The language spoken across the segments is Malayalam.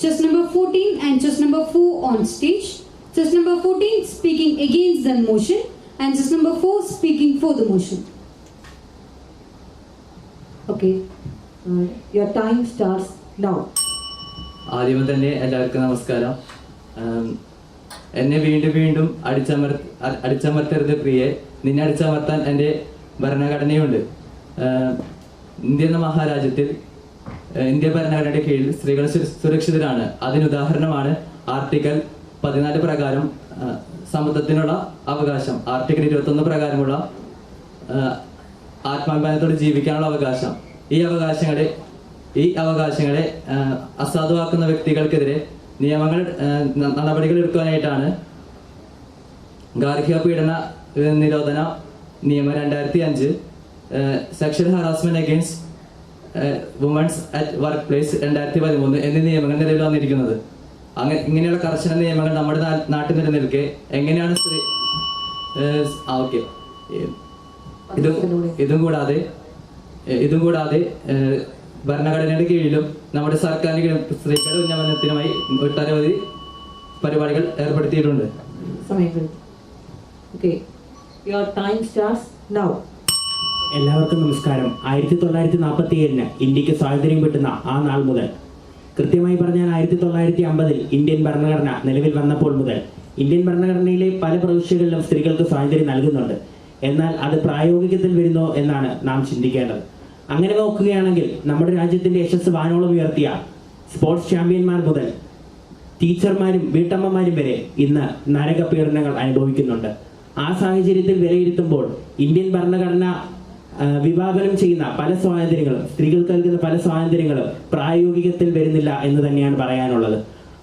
Chess number 14 and chess number 4 on stage. Chess number 14 speaking against the motion and chess number 4 speaking for the motion. Okay, your time starts now. ആദ്യമേ തന്നെ എല്ലാവർക്കും നമസ്കാരം. എന്നെ വീണ്ടും വീണ്ടും അടിച്ചമർത്തരുത് പ്രിയെ, നിന്നെ അടിച്ചമർത്താൻ എൻ്റെ ഭരണഘടനയുണ്ട്. ഇന്ത്യ എന്ന മഹാരാജ്യത്തിൽ ഇന്ത്യ ഭരണഘടനയുടെ കീഴിൽ സ്ത്രീകൾ സുരക്ഷിതരാണ്. അതിനുദാഹരണമാണ് ആർട്ടിക്കിൾ 14 പ്രകാരം സമത്വത്തിനുള്ള അവകാശം, ആർട്ടിക്കിൾ 21 പ്രകാരമുള്ള ആത്മാഭിമാനത്തോടെ ജീവിക്കാനുള്ള അവകാശം. ഈ അവകാശങ്ങളെ അസാധുവാക്കുന്ന വ്യക്തികൾക്കെതിരെ നടപടികൾ എടുക്കാനായിട്ടാണ് ഗാർഹിക പീഡന നിരോധന നിയമം 2005, sexual harassment against womens at work place 2013 എന്നീ നിയമങ്ങൾ നിലവിൽ വന്നിരിക്കുന്നത്. ഇങ്ങനെയുള്ള കർശന നിയമങ്ങൾ നമ്മുടെ നാട്ടിൽ നിലനിൽക്കെ എങ്ങനെയാണ് ഇതും കൂടാതെ ഭരണഘടനയുടെ കീഴിലും നമ്മുടെ സർക്കാരിന്റെ കീഴിലും സ്ത്രീകളുടെ ഉന്നമനത്തിനുമായി ഒട്ടനവധി പരിപാടികൾ ഏർപ്പെടുത്തിയിട്ടുണ്ട്. എല്ലാവർക്കും നമസ്കാരം. 1947 ഇന്ത്യക്ക് സ്വാതന്ത്ര്യം കിട്ടുന്ന ആ നാൾ മുതൽ, കൃത്യമായി പറഞ്ഞാൽ 1950 ഇന്ത്യൻ ഭരണഘടന നിലവിൽ വന്നപ്പോൾ മുതൽ ഇന്ത്യൻ ഭരണഘടനയിലെ പല പ്രവിശ്യകളിലും സ്ത്രീകൾക്ക് സ്വാതന്ത്ര്യം നൽകുന്നുണ്ട്. എന്നാൽ അത് പ്രായോഗികത്തിൽ വരുന്നോ എന്നാണ് നാം ചിന്തിക്കേണ്ടത്. അങ്ങനെ നോക്കുകയാണെങ്കിൽ നമ്മുടെ രാജ്യത്തിന്റെ യശസ് വാനോളം ഉയർത്തിയ സ്പോർട്സ് ചാമ്പ്യന്മാർ മുതൽ ടീച്ചർമാരും വീട്ടമ്മമാരും വരെ ഇന്ന് നരക പീഡനങ്ങൾ അനുഭവിക്കുന്നുണ്ട്. ആ സാഹചര്യത്തിൽ വിലയിരുത്തുമ്പോൾ ഇന്ത്യൻ ഭരണഘടന വിഭാവനം ചെയ്യുന്ന പല സ്വാതന്ത്ര്യങ്ങളും, സ്ത്രീകൾക്ക് നൽകുന്ന പല സ്വാതന്ത്ര്യങ്ങളും പ്രായോഗികത്തിൽ വരുന്നില്ല എന്ന് തന്നെയാണ് പറയാനുള്ളത്.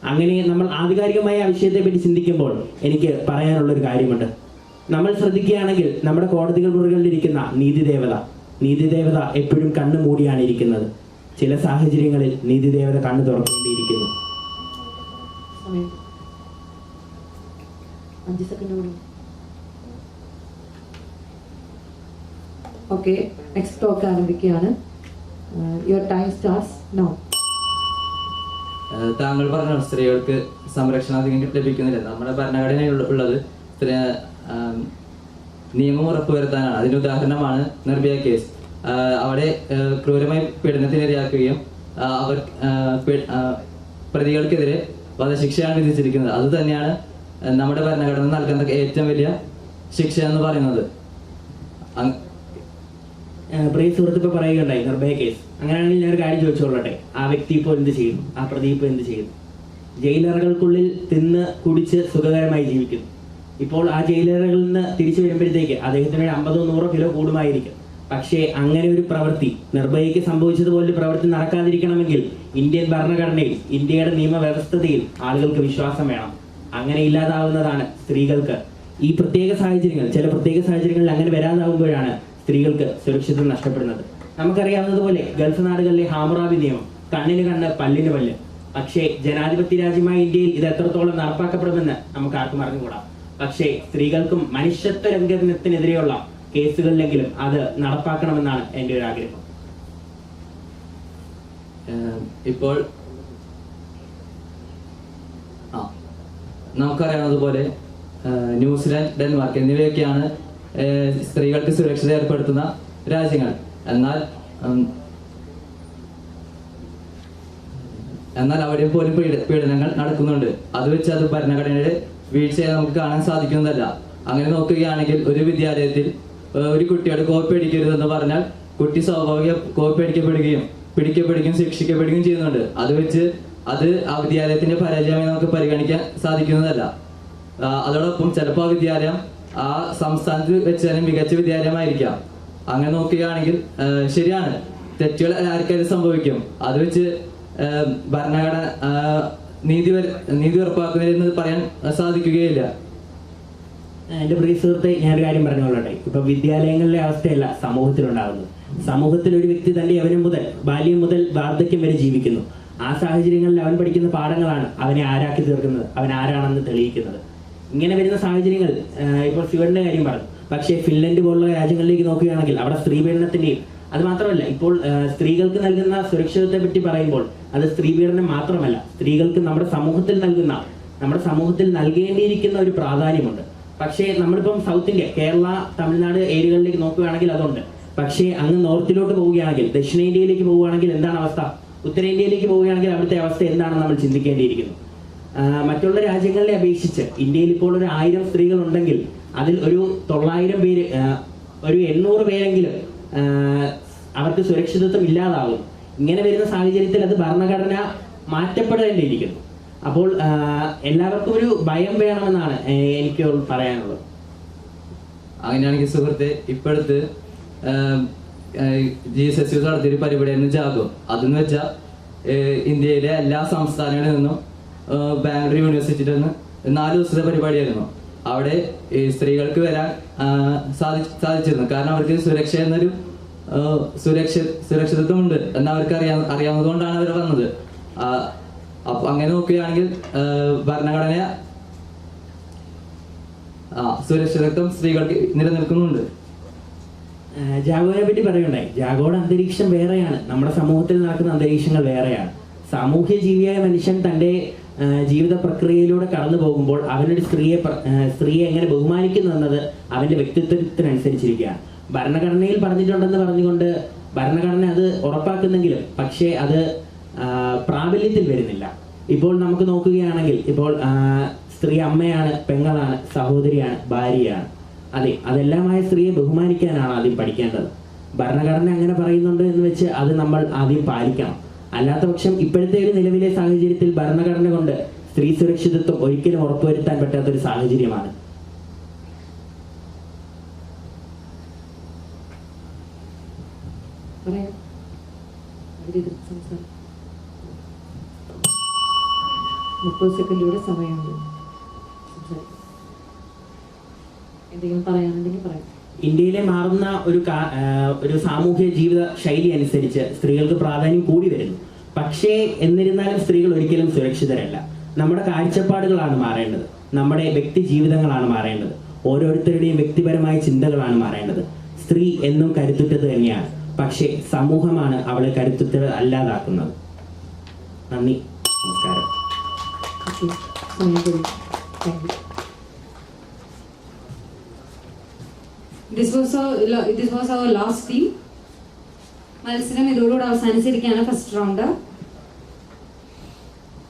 അങ്ങനെ നമ്മൾ ആധികാരികമായ ആ വിഷയത്തെപ്പറ്റി ചിന്തിക്കുമ്പോൾ എനിക്ക് പറയാനുള്ളൊരു കാര്യമുണ്ട്. നമ്മൾ ശ്രദ്ധിക്കുകയാണെങ്കിൽ നമ്മുടെ കോടതികൾ മുറികളിലിരിക്കുന്ന നീതിദേവത എപ്പോഴും കണ്ണു മൂടിയാണ് ഇരിക്കുന്നത്. ചില സാഹചര്യങ്ങളിൽ നീതിദേവത കണ്ണു തുറക്കേണ്ടിയിരിക്കുന്നു. ഓക്കെ, നെക്സ്റ്റ് ടോക്ക് ആരംഭിക്കുകയാണ്. Your time starts now. താങ്കൾ പറഞ്ഞ സ്ത്രീകൾക്ക് സംരക്ഷണം അധികം ലഭിക്കുന്നില്ല. നമ്മുടെ ഭരണഘടനയിൽ ഉള്ളത് നിയമം ഉറപ്പുവരുത്താനാണ്. അതിനുദാഹരണമാണ് നിർഭയ കേസ്. അവിടെ ക്രൂരമായി പീഡനത്തിനിരയാക്കുകയും പ്രതികൾക്കെതിരെ വധശിക്ഷയാണ് വിധിച്ചിരിക്കുന്നത്. അത് തന്നെയാണ് നമ്മുടെ ഭരണഘടന നൽകുന്ന ഏറ്റവും വലിയ ശിക്ഷ എന്ന് പറയുന്നത്. പ്രിയ സുഹൃത്ത് പറയുകയുണ്ടായി നിർഭയ കേസ്. അങ്ങനെയാണെങ്കിൽ ഞാനൊരു കാര്യം ചോദിച്ചോളട്ടെ, ആ വ്യക്തി ഇപ്പോൾ എന്ത് ചെയ്യുന്നു? ആ പ്രതി ഇപ്പോൾ എന്ത് ചെയ്യുന്നു? ജയിലറകൾക്കുള്ളിൽ തിന്ന് കുടിച്ച് സുഖകരമായി ജീവിക്കുന്നു. ഇപ്പോൾ ആ ജയിലറകളിൽ നിന്ന് തിരിച്ചു വരുമ്പോഴത്തേക്ക് അദ്ദേഹത്തിന് 50-100 കിലോ കൂടുമായിരിക്കും. പക്ഷേ അങ്ങനെ ഒരു പ്രവൃത്തി, നിർഭയയ്ക്ക് സംഭവിച്ചതുപോലെ പ്രവൃത്തി നടക്കാതിരിക്കണമെങ്കിൽ ഇന്ത്യൻ ഭരണഘടനയിൽ, ഇന്ത്യയുടെ നിയമവ്യവസ്ഥതയിൽ ആളുകൾക്ക് വിശ്വാസം വേണം. അങ്ങനെ ഇല്ലാതാവുന്നതാണ് സ്ത്രീകൾക്ക് ഈ പ്രത്യേക സാഹചര്യങ്ങൾ, ചില പ്രത്യേക സാഹചര്യങ്ങളിൽ അങ്ങനെ വരാതാവുമ്പോഴാണ് സ്ത്രീകൾക്ക് സുരക്ഷിതം നഷ്ടപ്പെടുന്നത്. നമുക്കറിയാവുന്നതുപോലെ ഗൾഫ് നാടുകളിലെ ഹാമുറാബി നിയമം, കണ്ണിന് കണ്ണ് പല്ലിന് പല്ല്. പക്ഷേ ജനാധിപത്യ രാജ്യമായ ഇന്ത്യയിൽ ഇത് എത്രത്തോളം നടപ്പാക്കപ്പെടുമെന്ന് നമുക്ക് ആർക്കും അറിഞ്ഞുകൂടാ. പക്ഷേ സ്ത്രീകൾക്കും മനുഷ്യത്വ ലംഘനത്തിനെതിരെയുള്ള കേസുകളിലെങ്കിലും അത് നടപ്പാക്കണമെന്നാണ് എൻ്റെ ഒരു ആഗ്രഹം. ഇപ്പോൾ നമുക്കറിയാവുന്നതുപോലെ ന്യൂസിലാൻഡ്, ഡെൻമാർക്ക് എന്നിവയൊക്കെയാണ് സ്ത്രീകൾക്ക് സുരക്ഷത ഏർപ്പെടുത്തുന്ന രാജ്യങ്ങൾ. എന്നാൽ അവിടെ പോലും പീഡനങ്ങൾ നടക്കുന്നുണ്ട്. അത് വെച്ച് അത് ഭരണഘടനയുടെ വീഴ്ചയെ നമുക്ക് കാണാൻ സാധിക്കുന്നതല്ല. അങ്ങനെ നോക്കുകയാണെങ്കിൽ ഒരു വിദ്യാലയത്തിൽ ഒരു കുട്ടിയോട് കോപ്പി അടിക്കരുതെന്ന് പറഞ്ഞാൽ കുട്ടി സ്വാഭാവിക കോപ്പി അടിക്കപ്പെടുകയും പിടിക്കപ്പെടുകയും ശിക്ഷിക്കപ്പെടുകയും ചെയ്യുന്നുണ്ട്. അത് വെച്ച് ആ വിദ്യാലയത്തിന്റെ പരാജയമായി നമുക്ക് പരിഗണിക്കാൻ സാധിക്കുന്നതല്ല. അതോടൊപ്പം ചിലപ്പോൾ ആ വിദ്യാലയം ആ സംസ്ഥാനത്ത് വെച്ച് തന്നെ മികച്ച വിദ്യാലയമായിരിക്കാം. അങ്ങനെ നോക്കുകയാണെങ്കിൽ ശരിയാണ്, തെറ്റുകൾ ആർക്കാരും സംഭവിക്കും. അത് വെച്ച് ഭരണഘടന നീതി ഉറപ്പാക്കുന്നതെന്ന് പറയാൻ സാധിക്കുകയില്ല. എൻ്റെ പ്രിയ സുഹൃത്തെ, ഞാനൊരു കാര്യം പറഞ്ഞുകൊള്ളട്ടെ. ഇപ്പൊ വിദ്യാലയങ്ങളിലെ അവസ്ഥയല്ല സമൂഹത്തിലുണ്ടാകുന്നത്. സമൂഹത്തിൽ ഒരു വ്യക്തി തന്റെ യൗവനം മുതൽ, ബാല്യം മുതൽ വാർദ്ധക്യം വരെ ജീവിക്കുന്നു. ആ സാഹചര്യങ്ങളിൽ അവൻ പഠിക്കുന്ന പാഠങ്ങളാണ് അവനെ ആരാക്കി തീർക്കുന്നത്, അവൻ ആരാണെന്ന് തെളിയിക്കുന്നത്. ഇങ്ങനെ വരുന്ന സാഹചര്യങ്ങൾ, ഇപ്പോൾ സ്വീഡന്റെ കാര്യം പറഞ്ഞു. പക്ഷേ ഫിൻലൻഡ് പോലുള്ള രാജ്യങ്ങളിലേക്ക് നോക്കുകയാണെങ്കിൽ അവിടെ സ്ത്രീ പീഡനത്തിന്റെയും അത് മാത്രമല്ല, ഇപ്പോൾ സ്ത്രീകൾക്ക് നൽകുന്ന സുരക്ഷിതത്തെ പറ്റി പറയുമ്പോൾ അത് സ്ത്രീ പീഡനം മാത്രമല്ല, സ്ത്രീകൾക്ക് നമ്മുടെ സമൂഹത്തിൽ നൽകേണ്ടിയിരിക്കുന്ന ഒരു പ്രാധാന്യമുണ്ട്. പക്ഷേ നമ്മളിപ്പം സൗത്ത് ഇന്ത്യ, കേരള, തമിഴ്നാട് ഏരിയകളിലേക്ക് നോക്കുകയാണെങ്കിൽ അതുണ്ട്. പക്ഷേ അങ്ങ് നോർത്തിലോട്ട് പോവുകയാണെങ്കിൽ, ദക്ഷിണേന്ത്യയിലേക്ക് പോവുകയാണെങ്കിൽ എന്താണ് അവസ്ഥ? ഉത്തരേന്ത്യയിലേക്ക് പോവുകയാണെങ്കിൽ അവിടുത്തെ അവസ്ഥ എന്താണെന്ന് നമ്മൾ ചിന്തിക്കേണ്ടിയിരിക്കുന്നു. മറ്റുള്ള രാജ്യങ്ങളെ അപേക്ഷിച്ച് ഇന്ത്യയിൽ ഇപ്പോൾ ഒരു 1000 സ്ത്രീകൾ ഉണ്ടെങ്കിൽ അതിൽ ഒരു 900 പേര്, ഒരു 800 പേരെങ്കിലും അവർക്ക് സുരക്ഷിതത്വം ഇല്ലാതാകും. ഇങ്ങനെ വരുന്ന സാഹചര്യത്തിൽ അത് ഭരണഘടന മാറ്റപ്പെടേണ്ടിയിരിക്കുന്നു. അപ്പോൾ എല്ലാവർക്കും ഒരു ഭയം വേണമെന്നാണ് എനിക്ക് പറയാനുള്ളത്. അങ്ങനെയാണെങ്കിൽ സുഹൃത്തെ, ഇപ്പോഴത്തെ ജീസസ് നടത്തിയൊരു പരിപാടിയായിരുന്നു ജാഗോ. അതെന്ന് വെച്ചാൽ ഇന്ത്യയിലെ എല്ലാ സംസ്ഥാനങ്ങളിൽ നിന്നും ബാംഗ്ലൂർ യൂണിവേഴ്സിറ്റിയിൽ നിന്ന് 4 ദിവസത്തെ പരിപാടിയായിരുന്നു. അവിടെ സ്ത്രീകൾക്ക് വരാൻ സാധിച്ചിരുന്നു. കാരണം അവർക്ക് സുരക്ഷ എന്നൊരു സുരക്ഷിതത്വം ഉണ്ട് എന്ന് അവർക്ക് അറിയാവുന്നതുകൊണ്ടാണ് അവർ വന്നത്. അപ്പൊ അങ്ങനെ നോക്കുകയാണെങ്കിൽ ഭരണഘടന സുരക്ഷിതത്വം സ്ത്രീകൾക്ക് നിലനിൽക്കുന്നുണ്ട്. ജാഗോയെ പറ്റി പറയുണ്ടായി. ജാഗോയുടെ അന്തരീക്ഷം വേറെയാണ്, നമ്മുടെ സമൂഹത്തിൽ നടക്കുന്ന അന്തരീക്ഷങ്ങൾ വേറെയാണ്. സാമൂഹ്യ ജീവിയായ മനുഷ്യൻ തൻ്റെ ജീവിത പ്രക്രിയയിലൂടെ കടന്നു പോകുമ്പോൾ അവനൊരു സ്ത്രീയെ എങ്ങനെ ബഹുമാനിക്കുന്നു എന്നത് അവൻ്റെ വ്യക്തിത്വത്തിനനുസരിച്ചിരിക്കുകയാണ്. ഭരണഘടനയിൽ പറഞ്ഞിട്ടുണ്ടെന്ന് പറഞ്ഞുകൊണ്ട് ഭരണഘടന അത് ഉറപ്പാക്കുന്നെങ്കിലും പക്ഷേ അത് പ്രാബല്യത്തിൽ വരുന്നില്ല. ഇപ്പോൾ നമുക്ക് നോക്കുകയാണെങ്കിൽ ഇപ്പോൾ സ്ത്രീ അമ്മയാണ്, പെങ്ങളാണ്, സഹോദരിയാണ്, ഭാര്യയാണ്. അതെ, അതെല്ലാമായ സ്ത്രീയെ ബഹുമാനിക്കാനാണ് ആദ്യം പഠിക്കേണ്ടത്. ഭരണഘടന അങ്ങനെ പറയുന്നുണ്ട് എന്ന് വെച്ച് അത് നമ്മൾ ആദ്യം പാലിക്കണം. അല്ലാത്ത പക്ഷം ഇപ്പോഴത്തെ ഒരു നിലവിലെ സാഹചര്യത്തിൽ ഭരണഘടന കൊണ്ട് സ്ത്രീ സുരക്ഷിതത്വം ഒരിക്കലും ഉറപ്പുവരുത്താൻ പറ്റാത്തൊരു സാഹചര്യമാണ്. പറയാം. 30 സെക്കൻഡിലൂടെ സമയമുണ്ട്. എന്തെങ്കിലും പറയാനുണ്ടെങ്കിൽ പറയാം. ഇന്ത്യയിലെ മാറുന്ന ഒരു സാമൂഹ്യ ജീവിത ശൈലി അനുസരിച്ച് സ്ത്രീകൾക്ക് പ്രാധാന്യം കൂടി വരുന്നു. പക്ഷേ എന്നിരുന്നാലും സ്ത്രീകൾ ഒരിക്കലും സുരക്ഷിതരല്ല. നമ്മുടെ കാഴ്ചപ്പാടുകളാണ് മാറേണ്ടത്, നമ്മുടെ വ്യക്തി ജീവിതങ്ങളാണ് മാറേണ്ടത്, ഓരോരുത്തരുടെയും വ്യക്തിപരമായ ചിന്തകളാണ് മാറേണ്ടത്. സ്ത്രീ എന്നും കരുത്തുറ്റത് തന്നെയാണ്, പക്ഷേ സമൂഹമാണ് അവളെ കരുത്തുറ്റത് അല്ലാതാക്കുന്നത്. നന്ദി, നമസ്കാരം. This was our last team. മത്സരം ഇതോടുകൂടെ അവസാനിച്ചിരിക്കുകയാണ് ഫസ്റ്റ് റൗണ്ട്.